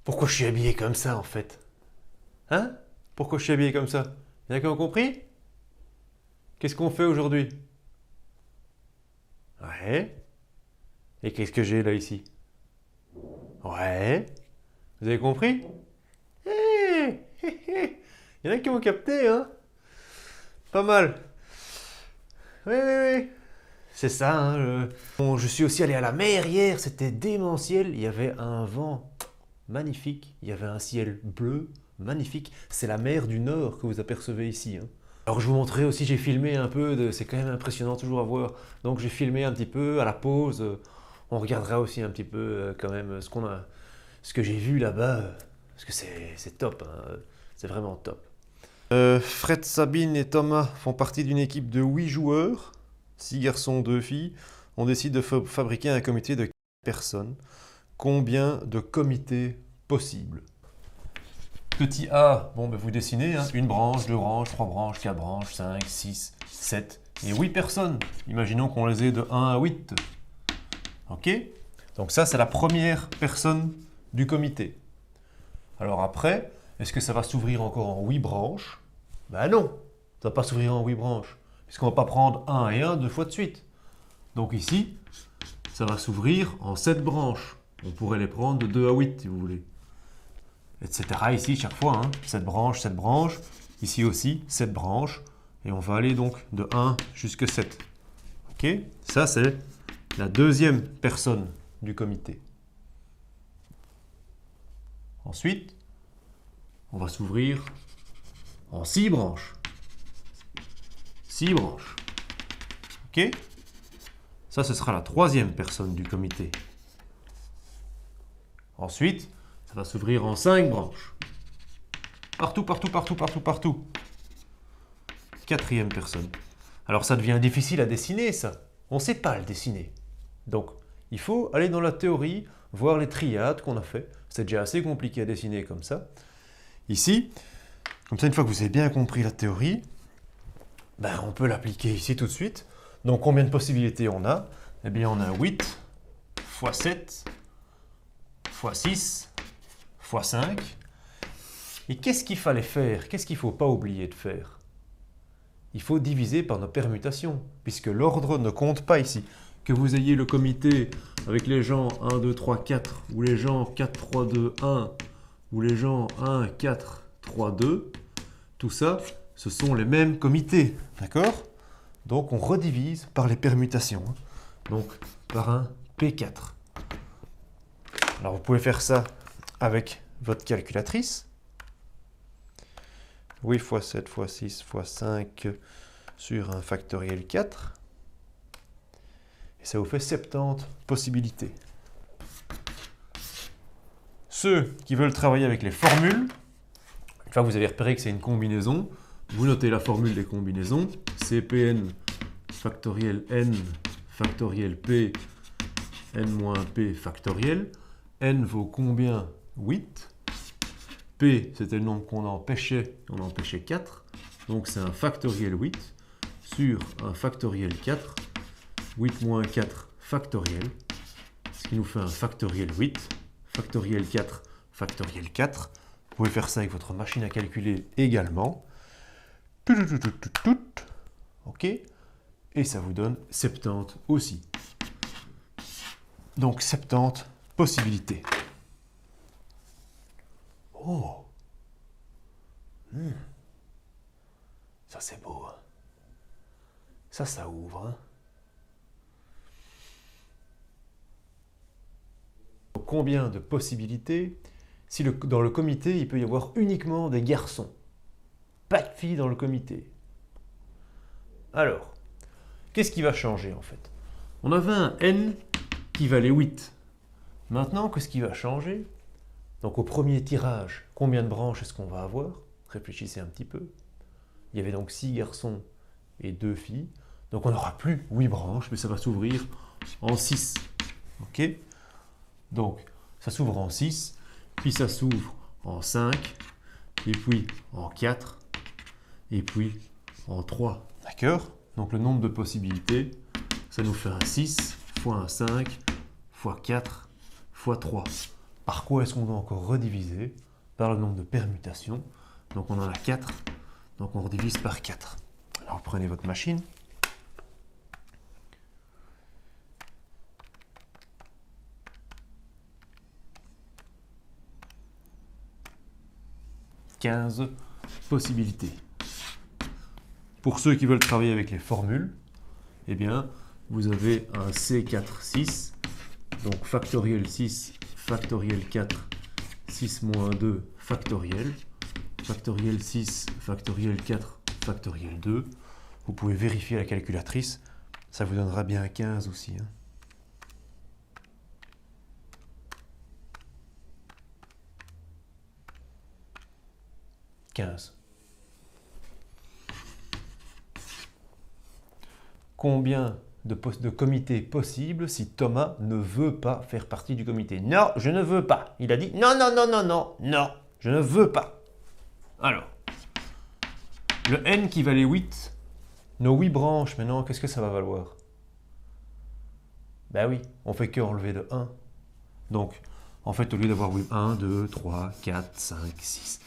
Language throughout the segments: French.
Pourquoi je suis habillé comme ça en fait? Hein? Pourquoi je suis habillé comme ça? Y'en a qui ont compris? Qu'est-ce qu'on fait aujourd'hui? Ouais. Et qu'est-ce que j'ai là ici? Ouais. Vous avez compris? Hé, hé, hé. Il y en a qui ont capté, hein? Pas mal. Oui, oui, oui. C'est ça, hein. Bon, je suis aussi allé à la mer hier, c'était démentiel. Il y avait un vent magnifique, il y avait un ciel bleu magnifique. C'est la mer du Nord que vous apercevez ici, hein. Alors je vous montrerai aussi, j'ai filmé un peu, c'est quand même impressionnant toujours à voir. Donc j'ai filmé un petit peu à la pause. On regardera aussi un petit peu quand même ce que j'ai vu là-bas, parce que c'est top, hein. C'est vraiment top. Fred, Sabine et Thomas font partie d'une équipe de 8 joueurs, 6 garçons, 2 filles. On décide de fabriquer un comité de 4 personnes. Combien de comités possibles? Petit A, bon, ben vous dessinez, hein, une branche, deux branches, trois branches, quatre branches, 5, 6, 7 et 8 personnes. Imaginons qu'on les ait de 1 à 8. Ok? Donc ça, c'est la première personne du comité. Alors après, est-ce que ça va s'ouvrir encore en 8 branches? Ben non, ça ne va pas s'ouvrir en 8 branches, puisqu'on ne va pas prendre 1 et 1 deux fois de suite. Donc ici, ça va s'ouvrir en 7 branches. On pourrait les prendre de 2 à 8 si vous voulez. Etc. Ici, chaque fois, hein, 7 branches, 7 branches. Ici aussi, 7 branches. Et on va aller donc de 1 jusqu'à 7. Ok? Ça, c'est la deuxième personne du comité. Ensuite, on va s'ouvrir en 6 branches. 6 branches. Ok? Ça, ce sera la troisième personne du comité. Ensuite, ça va s'ouvrir en 5 branches. Partout, partout, partout, partout, partout. Quatrième personne. Alors ça devient difficile à dessiner, ça. On ne sait pas le dessiner. Donc, il faut aller dans la théorie, voir les triades qu'on a fait. C'est déjà assez compliqué à dessiner comme ça. Ici, comme ça, une fois que vous avez bien compris la théorie, ben, on peut l'appliquer ici tout de suite. Donc, combien de possibilités on a? Eh bien, on a 8 fois 7 fois 6 fois 5. Et qu'est-ce qu'il fallait faire? Qu'est-ce qu'il ne faut pas oublier de faire? Il faut diviser par nos permutations, puisque l'ordre ne compte pas ici. Que vous ayez le comité avec les gens 1, 2, 3, 4, ou les gens 4, 3, 2, 1, ou les gens 1, 4, 3, 2, tout ça, ce sont les mêmes comités, d'accord? Donc on redivise par les permutations, hein. Donc par un P4. Alors vous pouvez faire ça avec votre calculatrice. 8 fois 7 fois 6 fois 5 sur un factoriel 4. Et ça vous fait 70 possibilités. Ceux qui veulent travailler avec les formules, une fois que vous avez repéré que c'est une combinaison, vous notez la formule des combinaisons. Cpn factoriel n factoriel p n moins p factoriel. N vaut combien? 8. P, c'était le nombre qu'on empêchait, on en empêchait 4. Donc c'est un factoriel 8 sur un factoriel 4. 8 moins 4 factoriel, ce qui nous fait un factoriel 8, factoriel 4, factoriel 4. Vous pouvez faire ça avec votre machine à calculer également. Ok. Et ça vous donne 70 aussi. Donc 70 possibilités. Oh. Ça c'est beau, hein. Ça ouvre, hein. Combien de possibilités si dans le comité, il peut y avoir uniquement des garçons? Pas de filles dans le comité. Alors, qu'est-ce qui va changer en fait? On avait un n qui valait 8. Maintenant, qu'est-ce qui va changer? Donc au premier tirage, combien de branches est-ce qu'on va avoir? Réfléchissez un petit peu. Il y avait donc 6 garçons et 2 filles. Donc on n'aura plus 8 branches, mais ça va s'ouvrir en 6. Ok? Donc, ça s'ouvre en 6, puis ça s'ouvre en 5, et puis en 4, et puis en 3. D'accord? Donc le nombre de possibilités, ça nous fait un 6 fois un 5 fois 4 fois 3. par quoi est-ce qu'on doit encore rediviser? Par le nombre de permutations. Donc on en a 4, donc on redivise par 4. Alors prenez votre machine. « 15 possibilités. Pour ceux qui veulent travailler avec les formules, eh bien, vous avez un C4,6, donc factoriel 6, factoriel 4, 6 moins 2, factoriel, factoriel 6, factoriel 4, factoriel 2. Vous pouvez vérifier la calculatrice, ça vous donnera bien 15 aussi. 15. Combien de comités possibles si Thomas ne veut pas faire partie du comité? Non, je ne veux pas. Il a dit non, non, non, non, non, non, je ne veux pas. Alors, le n qui valait 8, nos 8 branches, maintenant, qu'est-ce que ça va valoir? Ben oui, on fait que enlever de 1. Donc, en fait, au lieu d'avoir 1, 2, 3, 4, 5, 6,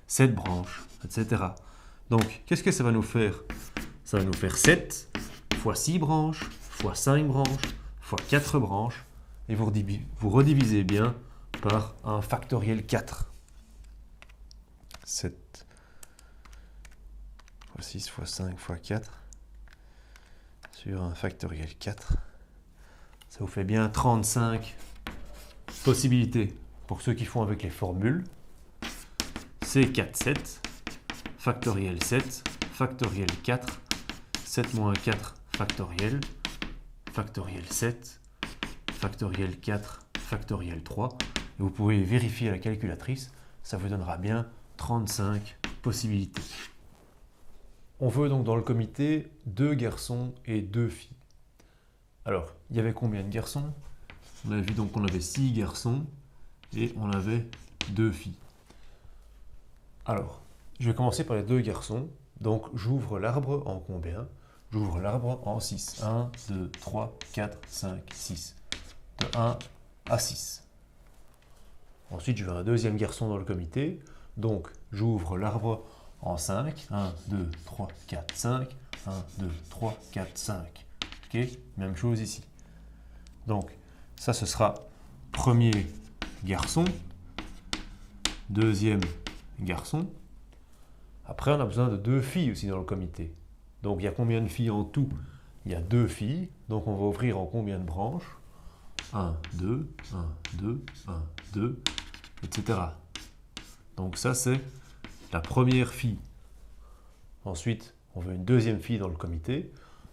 7 branches, etc. Donc, qu'est-ce que ça va nous faire? Ça va nous faire 7 fois 6 branches, fois 5 branches, fois 4 branches, et vous redivisez bien par un factoriel 4. 7 fois 6 fois 5 fois 4 sur un factoriel 4. Ça vous fait bien 35 possibilités. Pour ceux qui font avec les formules, c'est 4, 7, factoriel 7, factoriel 4, 7 moins 4, factoriel 7, factoriel 4, factoriel 3. Et vous pouvez vérifier à la calculatrice, ça vous donnera bien 35 possibilités. On veut donc dans le comité 2 garçons et 2 filles. Alors, il y avait combien de garçons? On avait vu donc qu'on avait 6 garçons et on avait 2 filles. Alors, je vais commencer par les 2 garçons. Donc, j'ouvre l'arbre en combien? J'ouvre l'arbre en 6. 1, 2, 3, 4, 5, 6. De 1 à 6. Ensuite, je veux un deuxième garçon dans le comité. Donc, j'ouvre l'arbre en 5. 1, 2, 3, 4, 5. 1, 2, 3, 4, 5. Ok, même chose ici. Donc, ça, ce sera premier garçon, deuxième garçon. Après, on a besoin de 2 filles aussi dans le comité. Donc, il y a combien de filles en tout? Il y a 2 filles. Donc, on va ouvrir en combien de branches? 1, 2, 1, 2, 1, 2, etc. Donc, ça, c'est la première fille. Ensuite, on veut une deuxième fille dans le comité.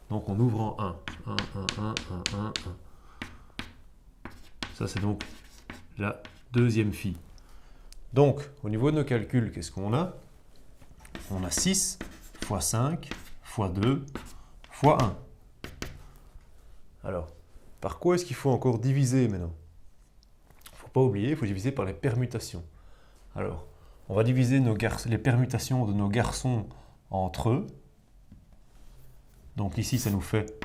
Donc, on ouvre en 1. 1, 1, 1, 1, 1, 1. Ça, c'est donc la deuxième fille. Donc, au niveau de nos calculs, qu'est-ce qu'on a? On a 6 fois 5 fois 2 fois 1. Alors, par quoi est-ce qu'il faut encore diviser maintenant? Il ne faut pas oublier, il faut diviser par les permutations. Alors, on va diviser les permutations de nos garçons entre eux. Donc ici, ça nous fait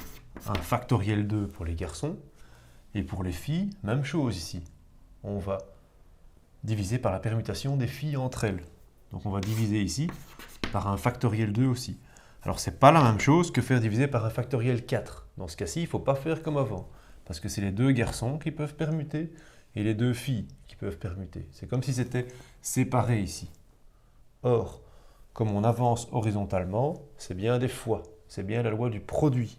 un factoriel 2 pour les garçons. Et pour les filles, même chose ici. On va diviser par la permutation des filles entre elles. Donc on va diviser ici par un factoriel 2 aussi. Alors ce n'est pas la même chose que faire diviser par un factoriel 4. Dans ce cas-ci, il ne faut pas faire comme avant. Parce que c'est les 2 garçons qui peuvent permuter et les 2 filles qui peuvent permuter. C'est comme si c'était séparé ici. Or, comme on avance horizontalement, c'est bien des fois. C'est bien la loi du produit.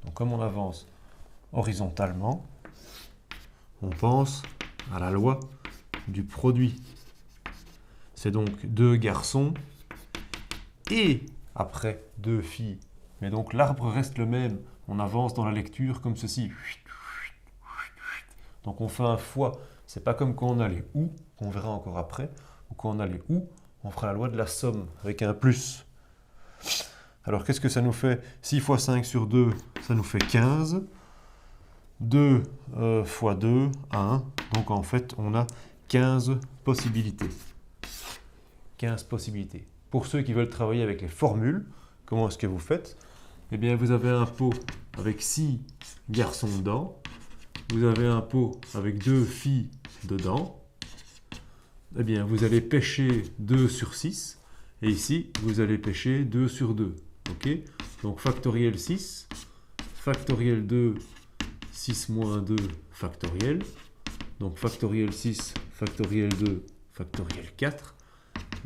Donc comme on avance horizontalement, on pense à la loi du produit. C'est donc 2 garçons et après 2 filles. Mais donc l'arbre reste le même. On avance dans la lecture comme ceci. Donc on fait un fois. C'est pas comme quand on a les ou, qu'on verra encore après, ou quand on a les ou, on fera la loi de la somme avec un plus. Alors qu'est-ce que ça nous fait? 6 fois 5 sur 2, ça nous fait 15. 2 fois 2, 1. Donc en fait, on a 15 possibilités. 15 possibilités. Pour ceux qui veulent travailler avec les formules, comment est-ce que vous faites? Eh bien, vous avez un pot avec 6 garçons dedans. vous avez un pot avec 2 filles dedans, eh bien, vous allez pêcher 2 sur 6. Et ici, vous allez pêcher 2 sur 2. Ok? Donc, factoriel 6, factoriel 2, 6 moins 2, factoriel. Donc, factoriel 6, factoriel 2, factoriel 4.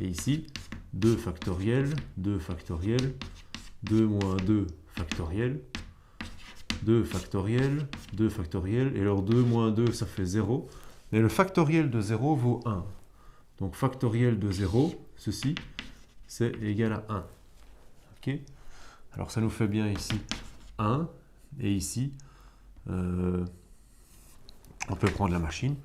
Et ici, 2 factoriel, 2 factoriel, 2 moins 2 factoriel, 2 factoriel, 2 factoriel. Et alors, 2 moins 2, ça fait 0. Mais le factoriel de 0 vaut 1. Donc, factoriel de 0, ceci, c'est égal à 1. Ok? Alors, ça nous fait bien ici 1. Et ici, on peut prendre la machine.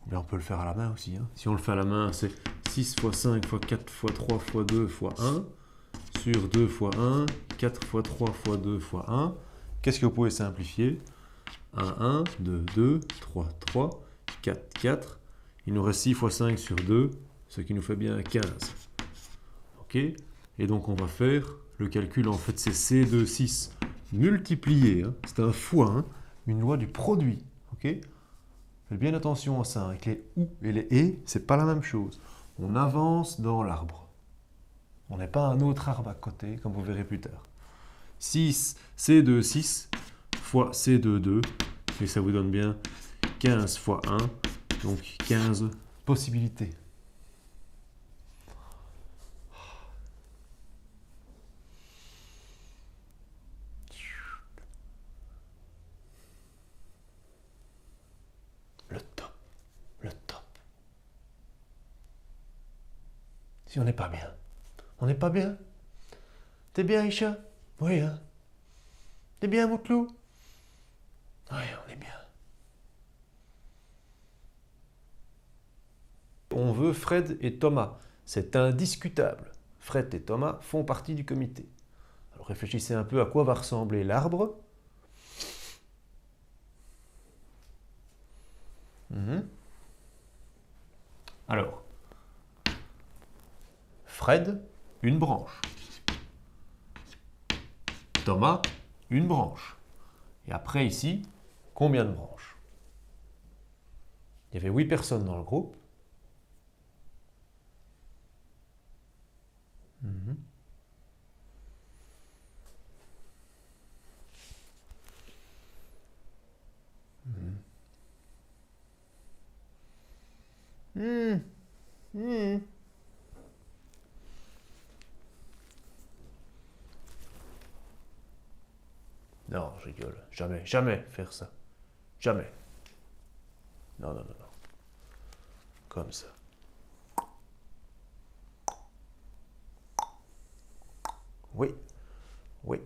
Ou bien on peut le faire à la main aussi. Hein. Si on le fait à la main, c'est 6 fois 5 fois 4 fois 3 fois 2 fois 1. Sur 2 fois 1, 4 fois 3 fois 2 fois 1. Qu'est-ce que vous pouvez simplifier? 1, 1, 2, 2, 3, 3, 4, 4. Il nous reste 6 fois 5 sur 2, ce qui nous fait bien 15. Ok? Et donc on va faire le calcul, en fait c'est C2, 6 multiplié, hein. C'est un fois, hein, une loi du produit. Ok? Faites bien attention à ça, avec les OU et les ET, c'est pas la même chose. On avance dans l'arbre. On n'est pas un autre arbre à côté, comme vous verrez plus tard. 6, C2, 6 fois C2, 2, et ça vous donne bien 15 fois 1, donc 15 possibilités. Le top, le top. Si on n'est pas bien, on n'est pas bien. T'es bien, Isha? Oui, hein? T'es bien, Moutlou? Oui, on est bien. On veut Fred et Thomas. C'est indiscutable. Fred et Thomas font partie du comité. Alors réfléchissez un peu à quoi va ressembler l'arbre. Alors, Fred, une branche. Thomas, une branche. Et après ici, combien de branches? Il y avait 8 personnes dans le groupe. Non, je rigole. Jamais, jamais faire ça. Jamais. Non, non, non, non. Comme ça. Oui, oui.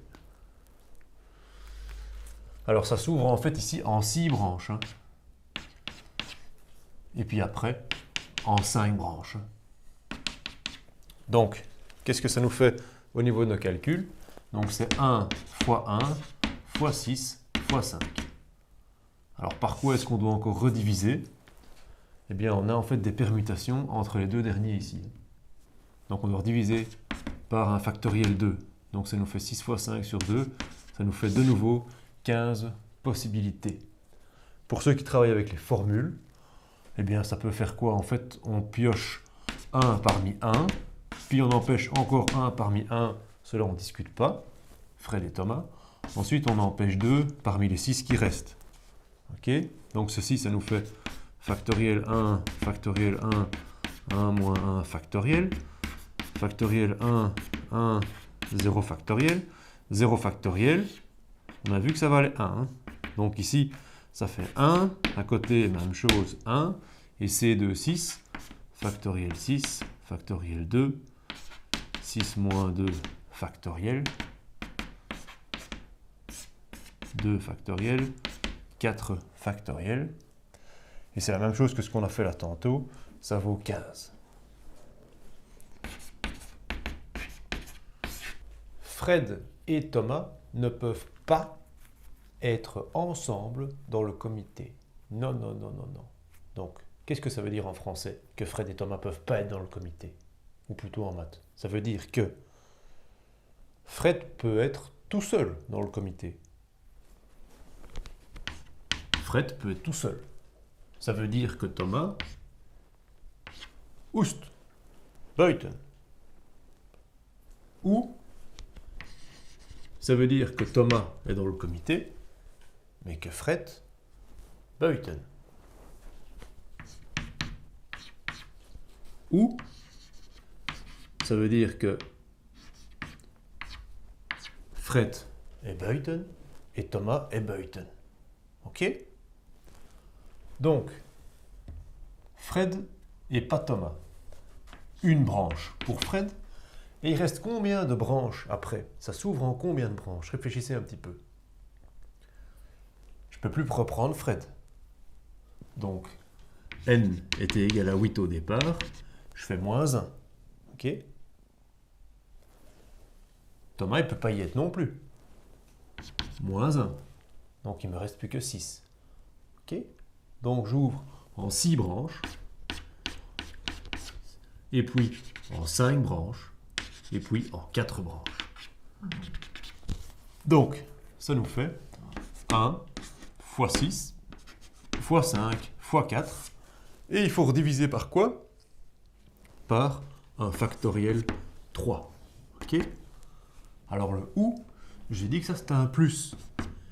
Alors ça s'ouvre en fait ici en 6 branches. Hein. Et puis après, en 5 branches. Donc, qu'est-ce que ça nous fait au niveau de nos calculs? Donc c'est 1 fois 1 fois 6 fois 5. Alors par quoi est-ce qu'on doit encore rediviser? Eh bien on a en fait des permutations entre les deux derniers ici. Donc on doit rediviser par un factoriel 2. Donc ça nous fait 6 fois 5 sur 2. Ça nous fait de nouveau 15 possibilités. Pour ceux qui travaillent avec les formules, eh bien ça peut faire quoi? En fait on pioche 1 parmi 1, puis on empêche encore 1 parmi 1, cela on ne discute pas, Fred et Thomas. Ensuite on empêche 2 parmi les 6 qui restent. Ok? Donc ceci ça nous fait factoriel 1, 1 moins 1 factoriel, factoriel 1, 1, 0 factoriel, 0 factoriel, on a vu que ça valait 1. Hein. Donc ici, ça fait 1, à côté, même chose, 1, et C2, 6, factoriel 6, factoriel 2, 6 moins 2 factoriel, 2 factoriel, 4 factoriel, et c'est la même chose que ce qu'on a fait là tantôt, ça vaut 15. Fred et Thomas ne peuvent pas être ensemble dans le comité. Non, non, non, non, non. Donc, qu'est-ce que ça veut dire en français que Fred et Thomas ne peuvent pas être dans le comité? Ou plutôt en maths. Ça veut dire que Fred peut être tout seul dans le comité. Fred peut être tout seul. Ça veut dire que Thomas oust buiten. Ou ça veut dire que Thomas est dans le comité, mais que Fred buiten. Ou ça veut dire que Fred est buiten et Thomas est buiten. Ok? Donc, Fred et pas Thomas. Une branche pour Fred. Et il reste combien de branches après? Ça s'ouvre en combien de branches? Réfléchissez un petit peu. Je ne peux plus reprendre Fred. Donc, n était égal à 8 au départ. Je fais moins 1. Ok? Thomas, il ne peut pas y être non plus. Moins 1. Donc, il ne me reste plus que 6. Ok? Donc, j'ouvre en 6 branches. Et puis, en 5 branches. Et puis, en 4 branches. Donc, ça nous fait 1 fois 6 fois 5 fois 4. Et il faut rediviser par quoi? Par un factoriel 3. Ok? Alors le ou, j'ai dit que ça c'était un plus.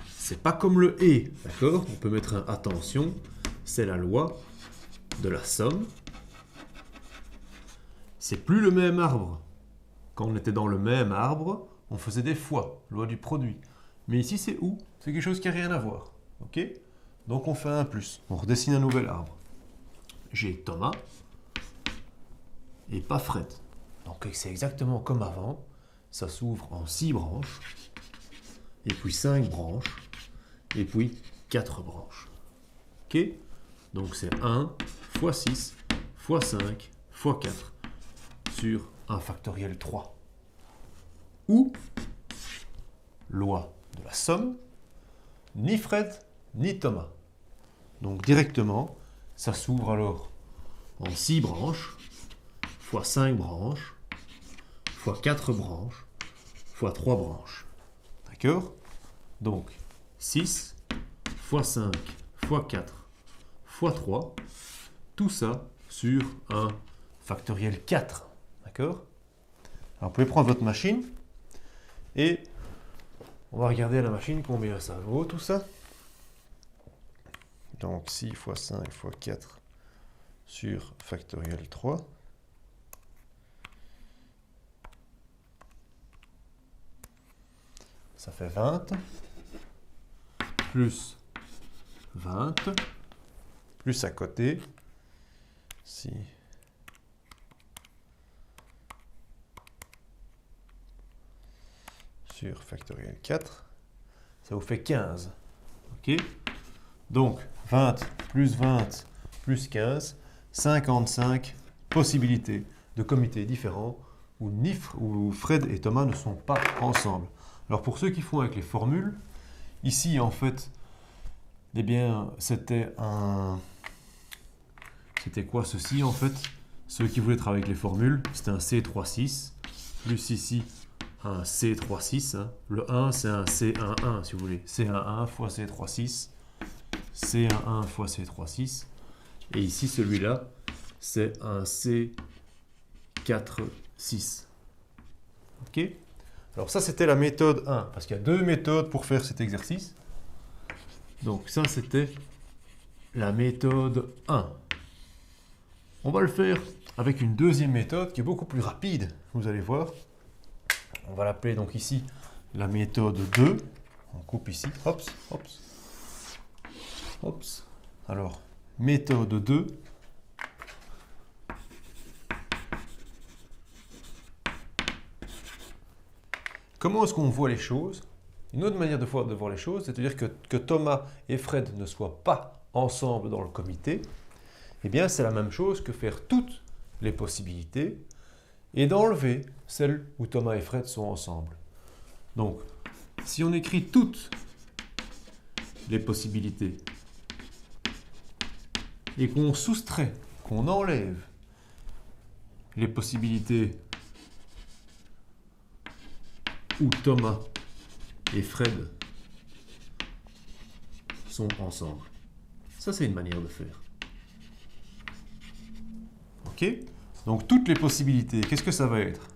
C'est pas comme le et, d'accord? On peut mettre un attention, c'est la loi de la somme. C'est plus le même arbre. Quand on était dans le même arbre, on faisait des fois, loi du produit. Mais ici c'est ou, c'est quelque chose qui n'a rien à voir. Ok? Donc on fait un plus, on redessine un nouvel arbre. J'ai Thomas et pas Fred. Donc c'est exactement comme avant. Ça s'ouvre en 6 branches, et puis 5 branches, et puis 4 branches. Ok? Donc c'est 1 fois 6 fois 5 fois 4 sur un factoriel 3. Ou, loi de la somme, ni Fred, ni Thomas. Donc directement, ça s'ouvre alors en 6 branches, fois 5 branches, fois 4 branches, fois 3 branches. D'accord? Donc, 6 fois 5 fois 4 fois 3, tout ça sur un factoriel 4. D'accord? Alors, vous pouvez prendre votre machine et on va regarder à la machine combien ça vaut tout ça. Donc, 6 fois 5 fois 4 sur factoriel 3. Ça fait 20, plus 20, plus à côté, si sur factoriel 4, ça vous fait 15. Ok? Donc 20 plus 15, 55 possibilités de comités différents où Fred et Thomas ne sont pas ensemble. Alors pour ceux qui font avec les formules, ici en fait, eh bien c'était quoi ceci en fait? Ceux qui voulaient travailler avec les formules, c'était un C36, plus ici un C36. Hein. Le 1 c'est un C11 si vous voulez. C11 fois C36, C11 fois C36. Et ici celui-là, c'est un C46. Ok? Alors ça, c'était la méthode 1, parce qu'il y a 2 méthodes pour faire cet exercice. Donc ça, c'était la méthode 1. On va le faire avec une deuxième méthode qui est beaucoup plus rapide, vous allez voir. On va l'appeler donc ici la méthode 2. On coupe ici, hop, hop, hop. Alors, méthode 2. Comment est-ce qu'on voit les choses? Une autre manière de voir les choses, c'est-à-dire que Thomas et Fred ne soient pas ensemble dans le comité, eh bien c'est la même chose que faire toutes les possibilités et d'enlever celles où Thomas et Fred sont ensemble. Donc, si on écrit toutes les possibilités et qu'on soustrait, qu'on enlève les possibilités où Thomas et Fred sont ensemble. Ça, c'est une manière de faire. Ok? Donc, toutes les possibilités, qu'est-ce que ça va être?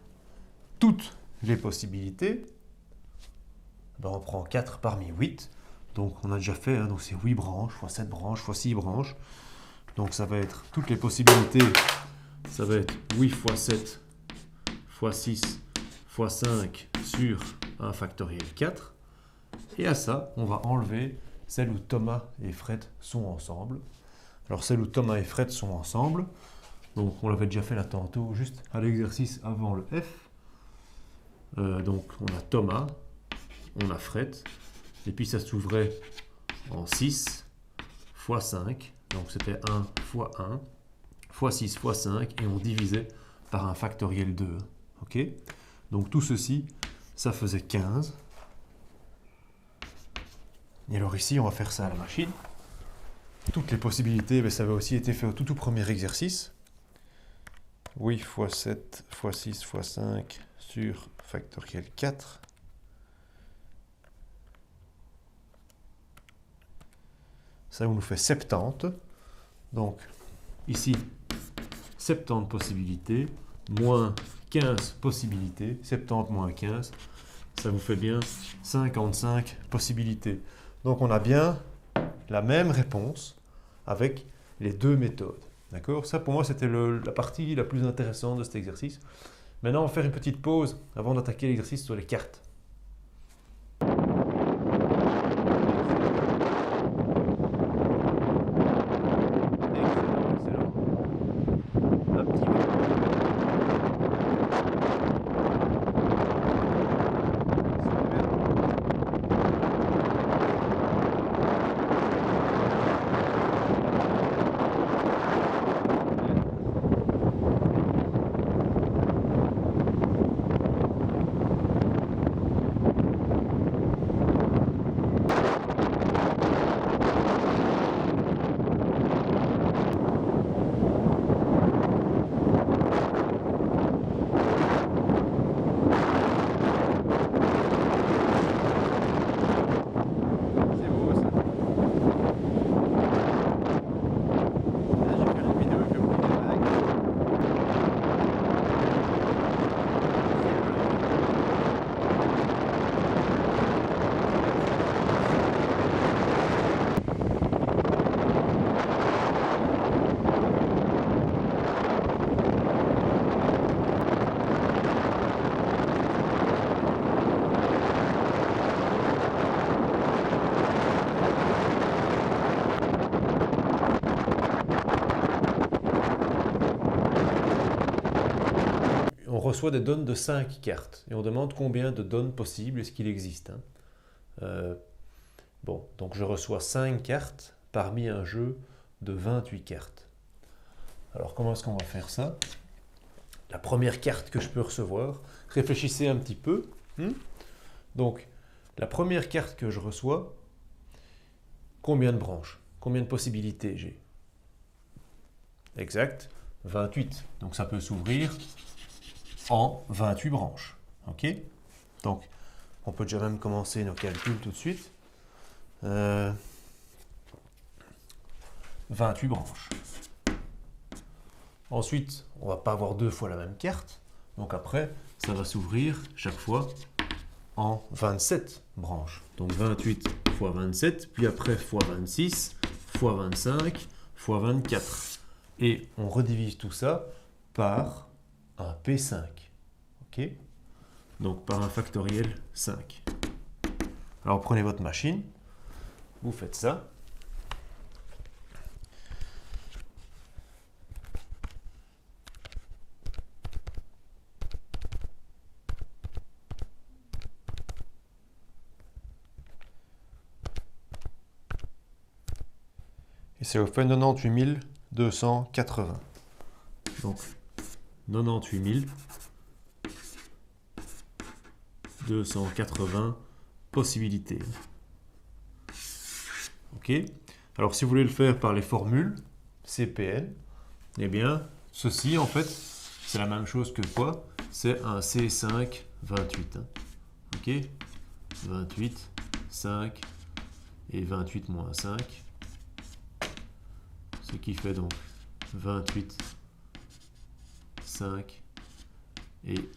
Toutes les possibilités, ben, on prend 4 parmi 8. Donc, on a déjà fait, hein, donc c'est 8 branches, fois 7 branches, fois 6 branches. Donc, ça va être toutes les possibilités. Ça va être 8 fois 7 fois 6 fois 5 sur 1 factoriel 4. Et à ça, on va enlever celle où Thomas et Fred sont ensemble. Alors, celle où Thomas et Fred sont ensemble, donc on l'avait déjà fait là tantôt, juste à l'exercice avant le F. Donc, on a Thomas, on a Fred, et puis ça s'ouvrait en 6 fois 5. Donc, c'était 1 fois 1, fois 6 fois 5, et on divisait par un factoriel 2. Ok? Donc, tout ceci, ça faisait 15. Et alors ici, on va faire ça à la machine. Toutes les possibilités, ça avait aussi été fait au tout premier exercice. 8 fois 7 fois 6 fois 5 sur factoriel 4. Ça nous fait 70. Donc ici, 70 possibilités, moins 15 possibilités. 70 moins 15, ça vous fait bien 55 possibilités. Donc on a bien la même réponse avec les deux méthodes. D'accord? Ça pour moi c'était la partie la plus intéressante de cet exercice. Maintenant on va faire une petite pause avant d'attaquer l'exercice sur les cartes. On reçoit des donnes de 5 cartes et on demande combien de donnes possibles est-ce qu'il existe. Bon, donc je reçois 5 cartes parmi un jeu de 28 cartes. Alors comment est-ce qu'on va faire ça? La première carte que je peux recevoir, réfléchissez un petit peu. Donc la première carte que je reçois, combien de branches? Combien de possibilités j'ai? Exact, 28. Donc ça peut s'ouvrir en 28 branches. Ok? Donc, on peut déjà même commencer nos calculs tout de suite. 28 branches. Ensuite, on ne va pas avoir deux fois la même carte. Donc après, ça va s'ouvrir chaque fois en 27 branches. Donc 28 fois 27, puis après fois 26, fois 25, fois 24. Et on redivise tout ça par un P5. Ok? Donc par un factoriel 5. Alors prenez votre machine, vous faites ça. Et ça vous fait 98 280. Donc 98 280 possibilités. Ok? Alors si vous voulez le faire par les formules CPN, eh bien ceci en fait c'est la même chose que quoi? C'est un C5 28. Ok? 28, 5 et 28 moins 5. Ce qui fait donc 28, 5 et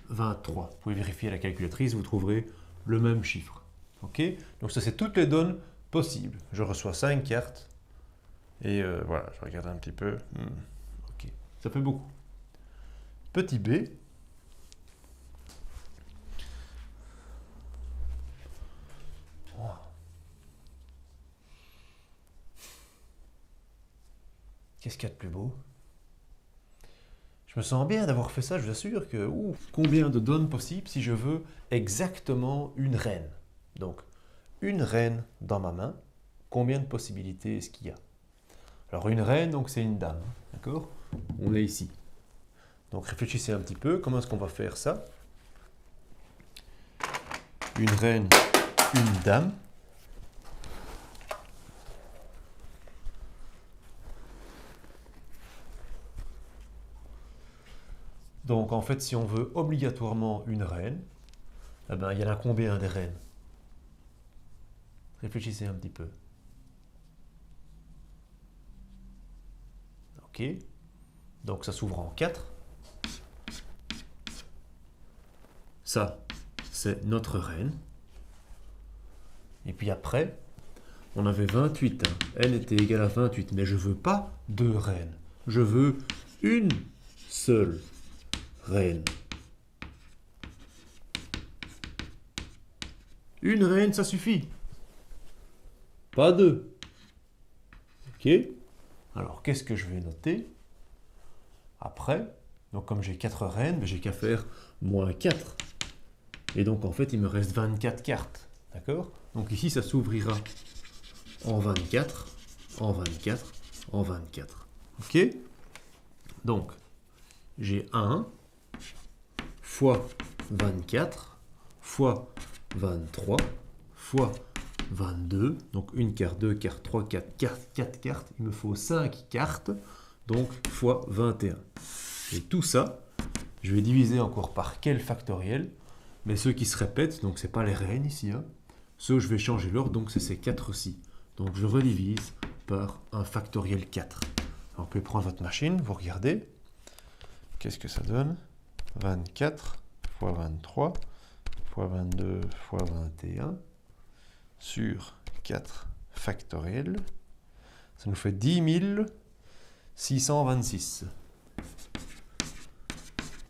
23. Vous pouvez vérifier à la calculatrice, vous trouverez le même chiffre. Ok? Donc ça, c'est toutes les donnes possibles. Je reçois 5 cartes. Et voilà, je regarde un petit peu. Ok, ça fait beaucoup. Petit b. Wow. Qu'est-ce qu'il y a de plus beau? Je me sens bien d'avoir fait ça, je vous assure que... Combien de donnes possibles si je veux exactement une reine? Donc, une reine dans ma main, combien de possibilités est-ce qu'il y a? Alors, une reine, donc c'est une dame, d'accord? On est ici. Donc, réfléchissez un petit peu, comment est-ce qu'on va faire ça? Une reine, une dame. Donc, en fait, si on veut obligatoirement une reine, eh ben, il y en a combien des reines? Réfléchissez un petit peu. Ok. Donc, ça s'ouvre en 4. Ça, c'est notre reine. Et puis après, on avait 28. N était égale à 28. Mais je ne veux pas deux reines. Je veux une seule reine. Une reine, ça suffit. Pas deux. Ok. Alors, qu'est-ce que je vais noter après? Donc, comme j'ai 4 reines, j'ai qu'à faire moins 4. Et donc, en fait, il me reste 24 cartes. D'accord? Donc, ici, ça s'ouvrira en 24, en 24, en 24. Ok? Donc, j'ai 1 fois 24 fois 23 fois 22. Donc, une carte, 2 cartes, 3 cartes, 4 cartes. Il me faut 5 cartes. Donc, fois 21. Et tout ça, je vais diviser encore par quel factoriel? Mais ceux qui se répètent, donc ce n'est pas les reines ici. Hein. Ceux, je vais changer l'ordre, donc c'est ces 4-ci. Donc je redivise par un factoriel 4. Alors, vous pouvez prendre votre machine, vous regardez. Qu'est-ce que ça donne? 24 fois 23 fois 22 fois 21 sur 4 factoriel. Ça nous fait 10 626.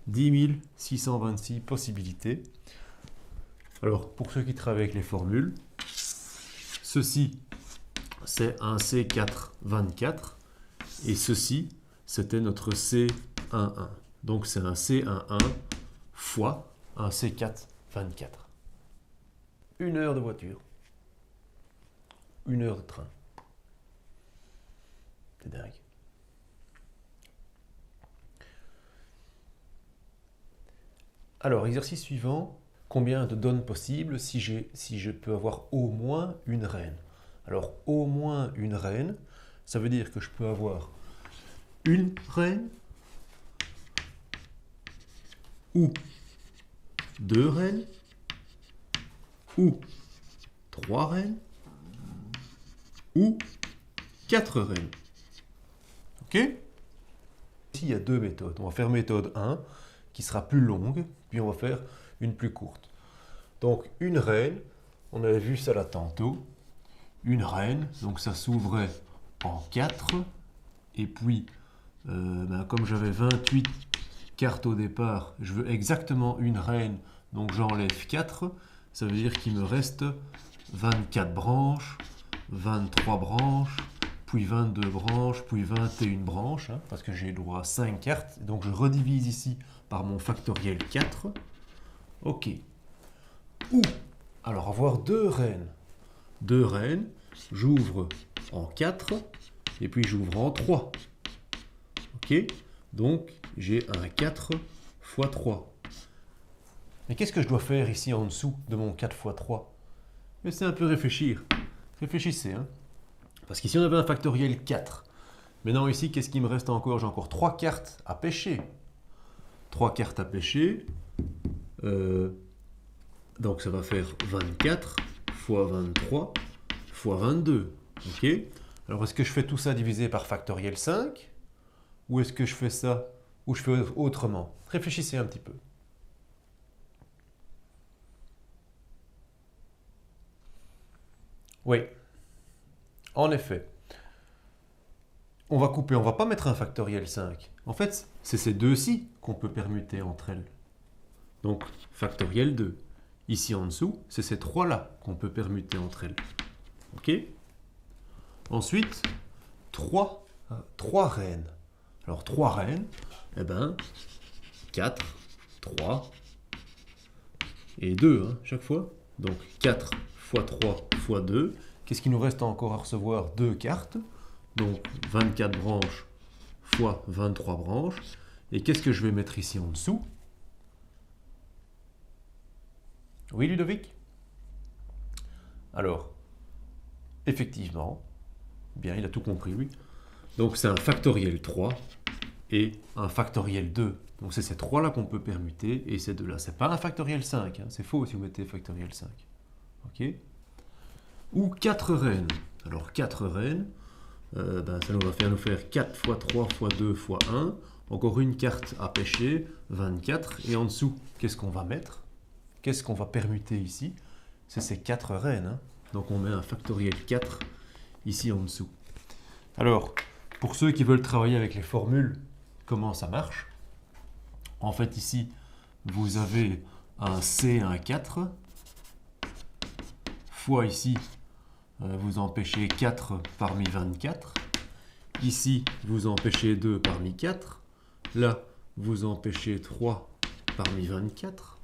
10 626 possibilités. Alors, pour ceux qui travaillent avec les formules, ceci, c'est un C424 et ceci, c'était notre C11. Donc, c'est un C11 fois un C424. 1 heure de voiture. 1 heure de train. C'est dingue. Alors, exercice suivant. Combien de donnes possibles si je peux avoir au moins une reine? Alors, au moins une reine, ça veut dire que je peux avoir une reine ou 2 reines ou 3 reines ou 4 reines. Ok? Ici, il y a 2 méthodes. On va faire méthode 1 qui sera plus longue, puis on va faire une plus courte. Donc, une reine, on avait vu ça là tantôt. Une reine, donc ça s'ouvrait en 4. Et puis, comme j'avais 28 cartes au départ, je veux exactement une reine, donc j'enlève 4. Ça veut dire qu'il me reste 24 branches, 23 branches, puis 22 branches, puis 21 branches, hein, parce que j'ai droit à 5 cartes. Donc, je redivise ici par mon factoriel 4. Ok. Ou, alors avoir 2 reines. 2 reines, j'ouvre en 4 et puis j'ouvre en 3. Ok. Donc, j'ai un 4 fois 3. Mais qu'est-ce que je dois faire ici en dessous de mon 4 fois 3? Mais c'est un peu réfléchir. Réfléchissez. Hein. Parce qu'ici, on avait un factoriel 4. Maintenant, ici, qu'est-ce qu'il me reste encore? J'ai encore 3 cartes à pêcher. 3 cartes à pêcher. Donc, ça va faire 24 fois 23 fois 22. Ok? Alors, est-ce que je fais tout ça divisé par factoriel 5? Ou est-ce que je fais ça, ou je fais autrement? Réfléchissez un petit peu. Oui, en effet. On va couper, on va pas mettre un factoriel 5. En fait, c'est ces deux-ci qu'on peut permuter entre elles. Donc, factoriel 2. Ici en dessous, c'est ces trois-là qu'on peut permuter entre elles. OK? Ensuite, 3 reines. Alors, 3 reines, eh ben, 4, 3 et 2, hein, chaque fois. Donc, 4 fois 3 fois 2. Qu'est-ce qu'il nous reste encore à recevoir? 2 cartes. Donc, 24 branches fois 23 branches. Et qu'est-ce que je vais mettre ici en dessous? Oui, Ludovic? Alors, effectivement, bien, il a tout compris, oui. Donc, c'est un factoriel 3 et un factoriel 2. Donc, c'est ces trois-là qu'on peut permuter et ces deux-là. C'est pas un factoriel 5, hein. C'est faux si vous mettez factoriel 5. OK? Ou 4 reines. Alors, 4 reines, ça nous faire 4 fois 3 fois 2 fois 1. Encore une carte à pêcher, 24. Et en dessous, qu'est-ce qu'on va mettre? Qu'est-ce qu'on va permuter ici? C'est ces 4 reines. Hein. Donc on met un factoriel 4 ici en dessous. Alors, pour ceux qui veulent travailler avec les formules, comment ça marche? En fait, ici, vous avez un C1,4 fois ici, vous empêchez 4 parmi 24. Ici, vous empêchez 2 parmi 4. Là, vous empêchez 3 parmi 24.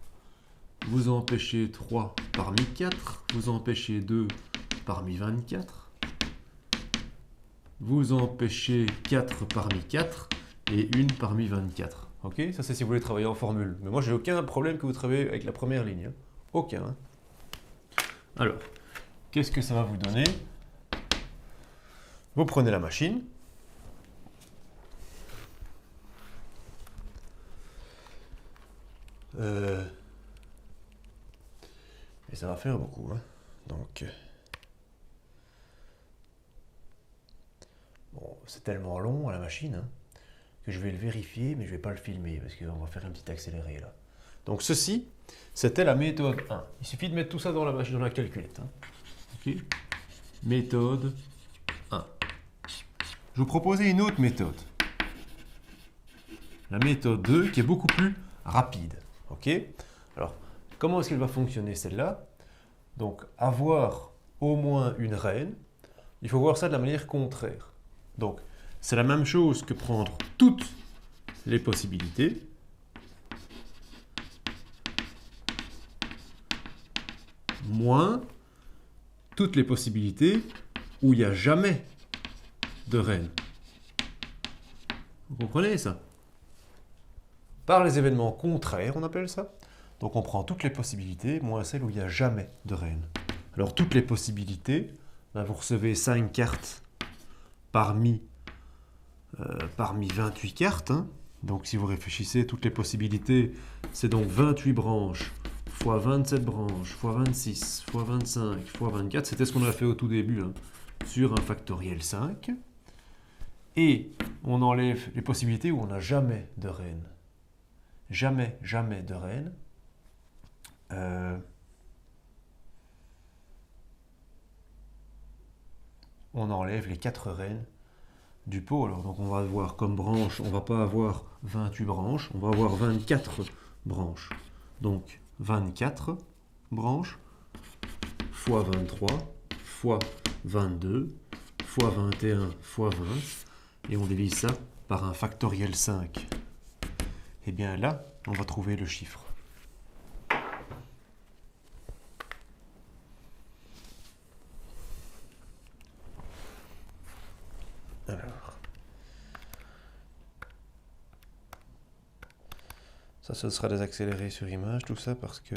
Vous empêchez 3 parmi 4. Vous empêchez 2 parmi 24. Vous empêchez 4 parmi 4 et 1 parmi 24. Ok? Ça, c'est si vous voulez travailler en formule. Mais moi, j'ai aucun problème que vous travaillez avec la première ligne. Hein. Aucun. Hein. Alors, qu'est-ce que ça va vous donner? Vous prenez la machine. Et ça va faire beaucoup. Hein. Donc, bon, c'est tellement long à la machine hein, que je vais le vérifier, mais je ne vais pas le filmer parce qu'on va faire un petit accéléré là. Donc, ceci, c'était la méthode 1. Il suffit de mettre tout ça dans la machine, dans la calculette. Hein. Okay. Méthode 1. Je vous proposais une autre méthode. La méthode 2 qui est beaucoup plus rapide. Ok? Alors, comment est-ce qu'elle va fonctionner celle-là? Donc, avoir au moins une reine, il faut voir ça de la manière contraire. Donc, c'est la même chose que prendre toutes les possibilités moins toutes les possibilités où il n'y a jamais de reine. Vous comprenez ça? Par les événements contraires, on appelle ça. Donc on prend toutes les possibilités, moins celles où il n'y a jamais de reine. Alors toutes les possibilités, vous recevez 5 cartes parmi 28 cartes. Hein. Donc si vous réfléchissez, toutes les possibilités, c'est donc 28 branches, fois 27 branches, fois 26, fois 25, fois 24. C'était ce qu'on a fait au tout début, hein, sur un factoriel 5. Et on enlève les possibilités où on n'a jamais de reine. Jamais, jamais de reine. On enlève les 4 reines du pot. Alors, donc on va avoir comme branche, on ne va pas avoir 28 branches, on va avoir 24 branches. Donc 24 branches fois 23 fois 22 fois 21 fois 20 et on divise ça par un factoriel 5. Et bien là, on va trouver le chiffre. Alors, ça, ce sera des accélérés sur image, tout ça, parce que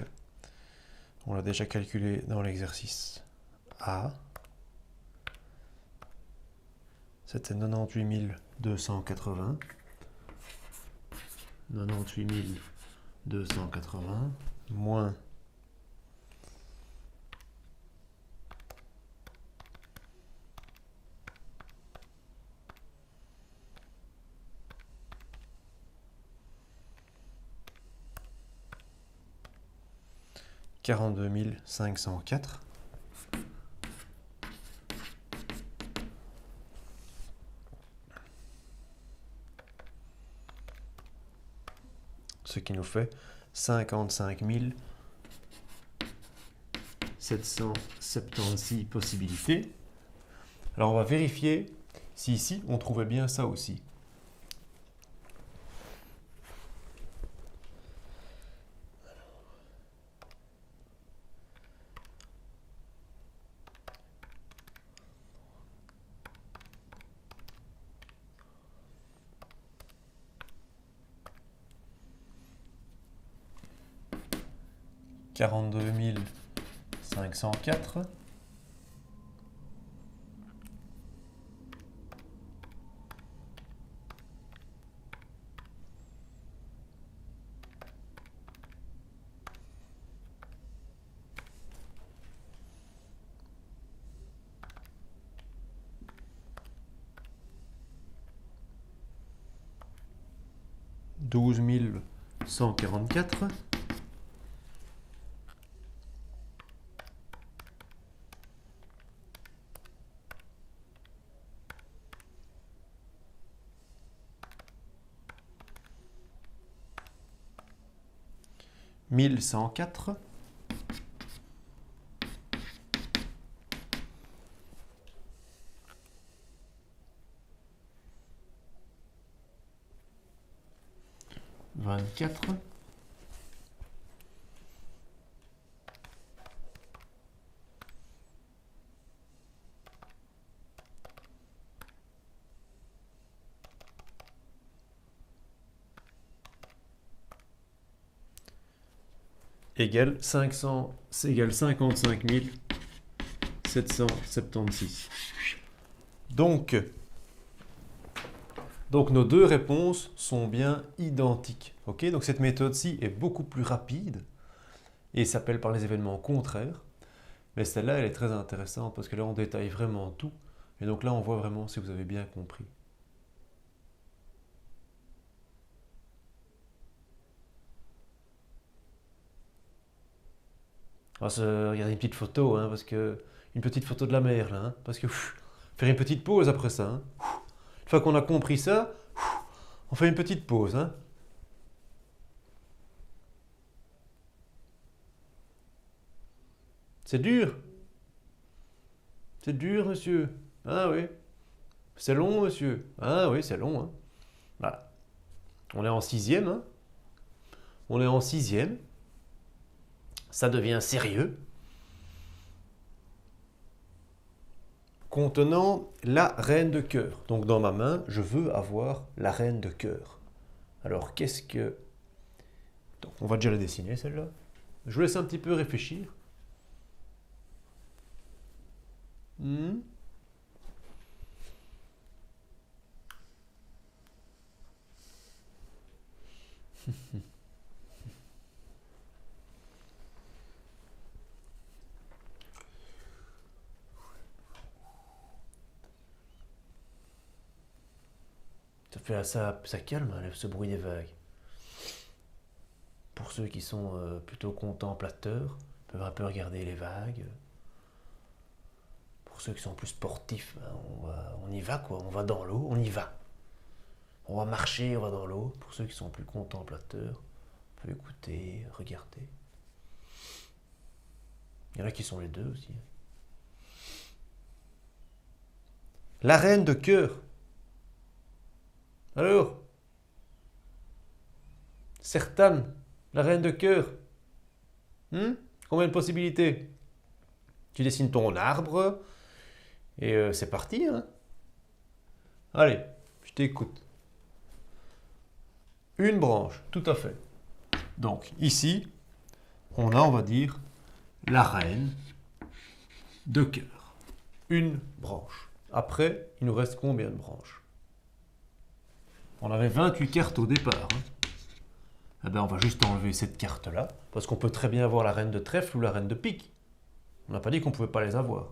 on l'a déjà calculé dans l'exercice A. C'était 98 280. 98 280 moins 42 504. Ce qui nous fait 55 776 possibilités. Alors on va vérifier si ici on trouvait bien ça aussi. « 42 504 » « 12 144 » « 1104 » « 24 » égale 55 776. Donc nos deux réponses sont bien identiques. Okay, donc cette méthode-ci est beaucoup plus rapide et s'appelle par les événements contraires. Mais celle-là, elle est très intéressante parce que là, on détaille vraiment tout. Et donc là, on voit vraiment si vous avez bien compris. On va se regarder une petite photo, hein, parce que une petite photo de la mer, là, hein, parce que faire une petite pause après ça. Hein. Une fois qu'on a compris ça, on fait une petite pause. Hein. C'est dur. C'est dur, monsieur. Ah oui. C'est long, monsieur. Ah oui, c'est long. Hein. Voilà. On est en 6e. Hein. On est en 6e. Ça devient sérieux. Contenant la reine de cœur. Donc dans ma main, je veux avoir la reine de cœur. Alors qu'est-ce que... Donc on va déjà la dessiner celle-là. Je vous laisse un petit peu réfléchir. Ça calme, hein, ce bruit des vagues. Pour ceux qui sont plutôt contemplateurs, peuvent un peu regarder les vagues. Pour ceux qui sont plus sportifs, on y va quoi, on va dans l'eau, on y va. On va marcher, on va dans l'eau. Pour ceux qui sont plus contemplateurs, on peut écouter, regarder. Il y en a qui sont les deux aussi. La reine de cœur. Alors, Certaines, la reine de cœur. Combien de possibilités? Tu dessines ton arbre et c'est parti. Hein. Allez, je t'écoute. Une branche, tout à fait. Donc ici, on a, on va dire, la reine de cœur. Une branche. Après, il nous reste combien de branches? On avait 28 cartes au départ. Hein. Eh bien, on va juste enlever cette carte-là, parce qu'on peut très bien avoir la reine de trèfle ou la reine de pique. On n'a pas dit qu'on ne pouvait pas les avoir.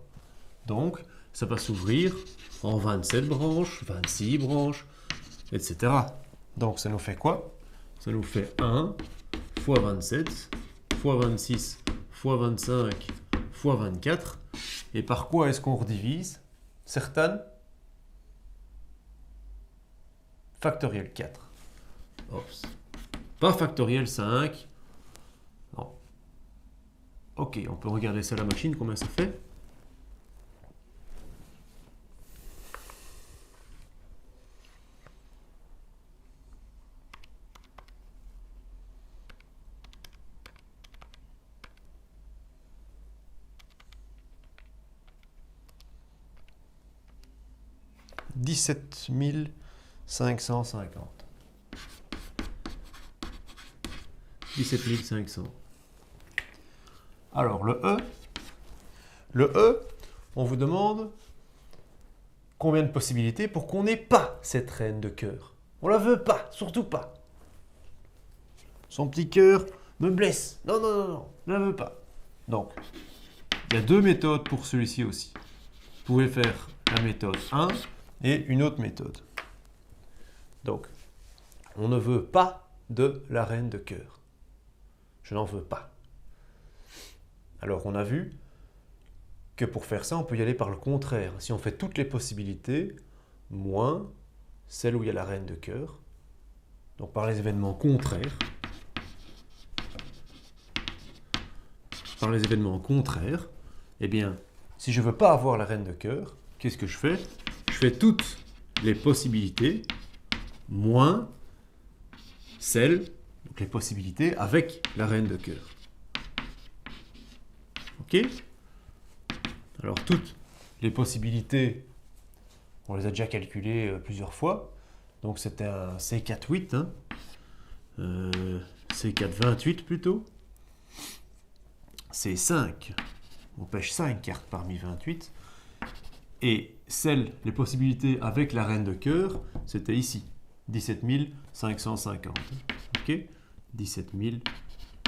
Donc, ça va s'ouvrir en 27 branches, 26 branches, etc. Donc, ça nous fait quoi? Ça nous fait 1 fois 27 fois 26 fois 25 fois 24. Et par quoi est-ce qu'on redivise? Certaines? Factoriel 4. Oups. Pas factoriel 5. Non. Ok, on peut regarder ça à la machine, combien ça fait? « 17 550. 17 500. Alors, le E, on vous demande combien de possibilités pour qu'on n'ait pas cette reine de cœur. On la veut pas, surtout pas. Son petit cœur me blesse. Non, non, non, non, je la veux pas. Donc, il y a deux méthodes pour celui-ci aussi. Vous pouvez faire la méthode 1 et une autre méthode. Donc, on ne veut pas de la reine de cœur. Je n'en veux pas. Alors, on a vu que pour faire ça, on peut y aller par le contraire. Si on fait toutes les possibilités, moins celle où il y a la reine de cœur, donc par les événements contraires, eh bien, si je ne veux pas avoir la reine de cœur, qu'est-ce que je fais? Je fais toutes les possibilités moins celles, donc les possibilités avec la reine de cœur. Ok? Alors toutes les possibilités, on les a déjà calculées plusieurs fois. Donc c'était un C4 8, hein, C4 28 plutôt. C5, on pêche 5 cartes parmi 28. Et les possibilités avec la reine de cœur, c'était ici, 17 550. Ok? 17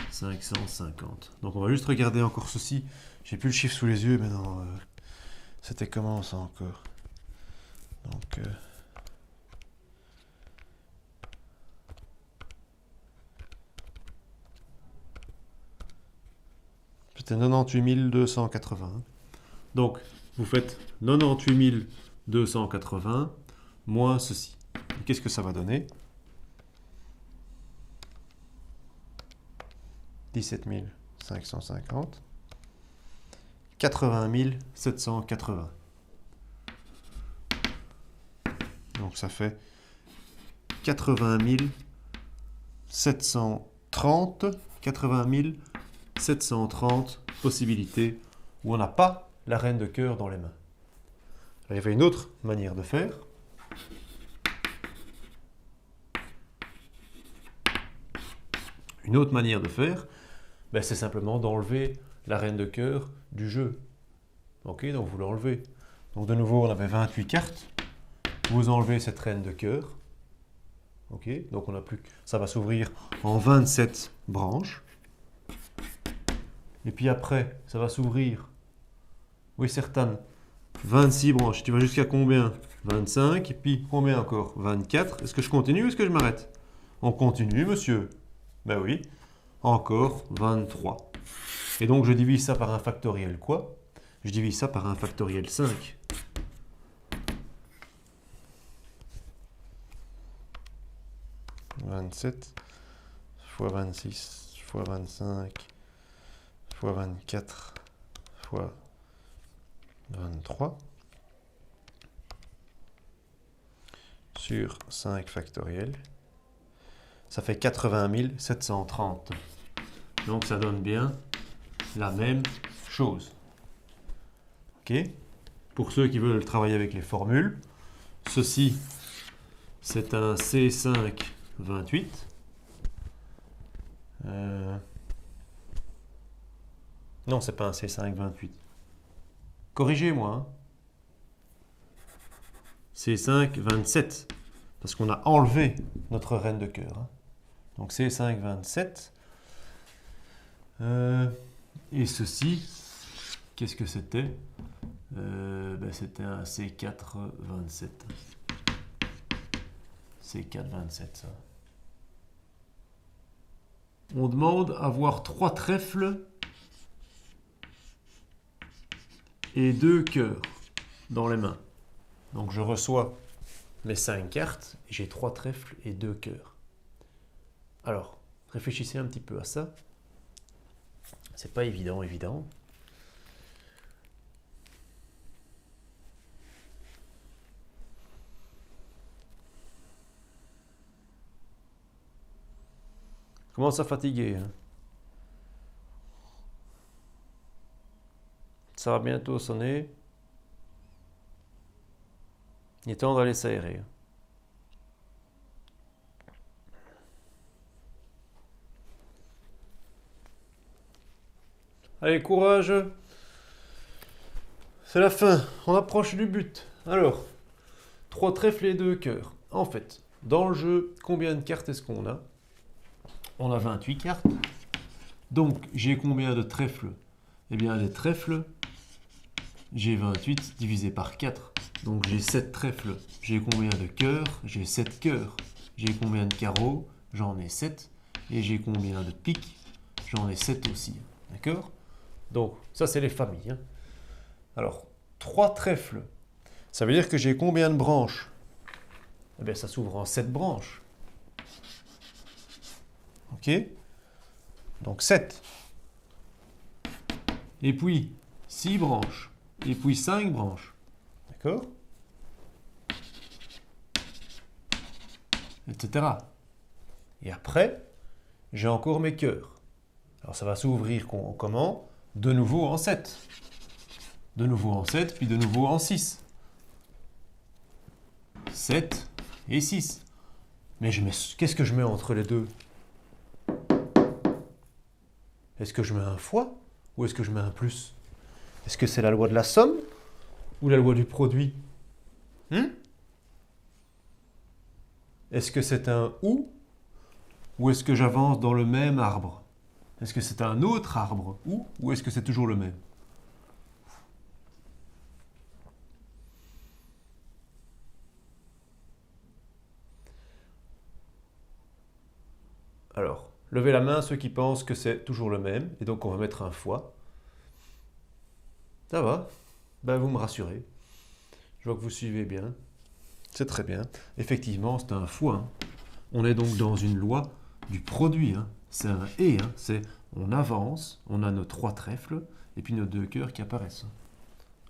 550. Donc on va juste regarder encore ceci. J'ai plus le chiffre sous les yeux, mais non. C'était comment ça encore? Donc. C'était 98 280. Donc, vous faites 98 280 moins ceci. Qu'est-ce que ça va donner? 17 550. 80 780. Donc ça fait 80 730. 80 730 possibilités où on n'a pas la reine de cœur dans les mains. Alors, il y avait une autre manière de faire. Une autre manière de faire, ben, c'est simplement d'enlever la reine de cœur du jeu. Ok, donc vous l'enlevez. Donc de nouveau, on avait 28 cartes. Vous enlevez cette reine de cœur. Ok, donc on a plus, ça va s'ouvrir en 27 branches. Et puis après, ça va s'ouvrir, oui, certaines, 26 branches. Tu vas jusqu'à combien? 25. Et puis combien encore? 24. Est-ce que je continue ou est-ce que je m'arrête? On continue, monsieur. Ben oui. Encore 23. Et donc je divise ça par un factoriel quoi? Je divise ça par un factoriel 5. « 27 fois 26 fois 25 fois 24 fois 23 sur 5 factoriel. Ça fait 80 730. Donc ça donne bien la même chose. Ok? Pour ceux qui veulent travailler avec les formules, ceci c'est un C5 28. Non, c'est pas un C5 28. Corrigez-moi. Hein. C5 27. Parce qu'on a enlevé notre reine de cœur. Hein. Donc C5 27. Et ceci, qu'est-ce que c'était? C'était un C4 27. C4 27, ça. On demande à avoir 3 trèfles et 2 cœurs dans les mains. Donc je reçois mes 5 cartes, et j'ai 3 trèfles et 2 cœurs. Alors, réfléchissez un petit peu à ça. C'est pas évident. Je commence à fatiguer. Hein. Ça va bientôt sonner. Il est temps d'aller s'aérer. Allez, courage. C'est la fin. On approche du but. Alors, 3 trèfles et 2 cœurs. En fait, dans le jeu, combien de cartes est-ce qu'on a? On a 28 cartes. Donc, j'ai combien de trèfles? Eh bien, les trèfles, j'ai 28 divisé par 4. Donc, j'ai 7 trèfles. J'ai combien de cœurs? J'ai 7 cœurs. J'ai combien de carreaux? J'en ai 7. Et j'ai combien de piques? J'en ai 7 aussi. D'accord? Donc, ça, c'est les familles. Hein. Alors, 3 trèfles. Ça veut dire que j'ai combien de branches? Eh bien, ça s'ouvre en 7 branches. Ok? Donc 7. Et puis 6 branches. Et puis 5 branches. D'accord? Etc. Et après, j'ai encore mes cœurs. Alors ça va s'ouvrir comment? De nouveau en 7. De nouveau en 7, puis de nouveau en 6. 7 et 6. Mais qu'est-ce que je mets entre les deux? Est-ce que je mets un fois ou est-ce que je mets un plus? Est-ce que c'est la loi de la somme ou la loi du produit? Est-ce que c'est un ou est-ce que j'avance dans le même arbre? Est-ce que c'est un autre arbre ou est-ce que c'est toujours le même? Alors, levez la main ceux qui pensent que c'est toujours le même, et donc on va mettre un fois. Ça va? Ben vous me rassurez. Je vois que vous suivez bien. C'est très bien. Effectivement, c'est un fois. Hein. On est donc dans une loi du produit. Hein. C'est un et. Hein. C'est on avance, on a nos 3 trèfles, et puis nos 2 cœurs qui apparaissent.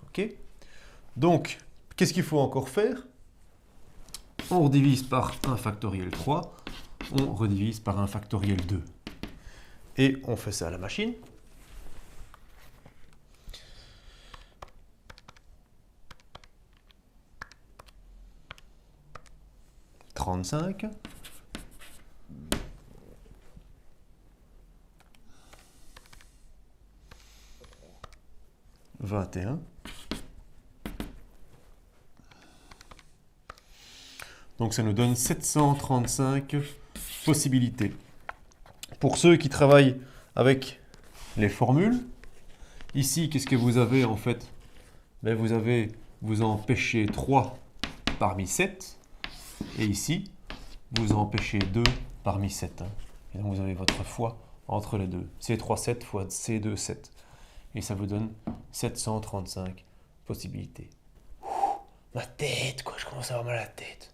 Ok? Donc, qu'est-ce qu'il faut encore faire? On redivise par 1 factoriel 3. On redivise par 1 factoriel 2. Et on fait ça à la machine. « 35 » 21. Donc ça nous donne 735 possibilités. Pour ceux qui travaillent avec les formules, ici, qu'est-ce que vous avez en fait? Ben, vous en pêchez 3 parmi 7. Et ici, vous en pêchez 2 parmi 7. Hein. Et donc vous avez votre fois entre les deux. C3, 7 fois C2, 7. Et ça vous donne 735 possibilités. Ouh, ma tête, quoi, je commence à avoir mal à la tête.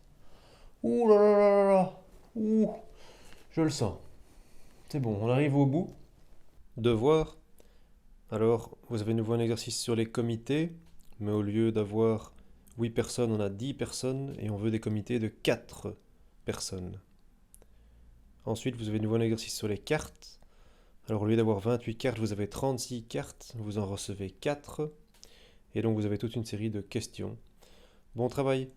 Ouh là là là là. Ouh, je le sens. C'est bon, on arrive au bout. Devoir. Alors, vous avez nouveau un exercice sur les comités, mais au lieu d'avoir 8 personnes, on a 10 personnes et on veut des comités de 4 personnes. Ensuite, vous avez nouveau un exercice sur les cartes. Alors, au lieu d'avoir 28 cartes, vous avez 36 cartes, vous en recevez 4. Et donc, vous avez toute une série de questions. Bon travail!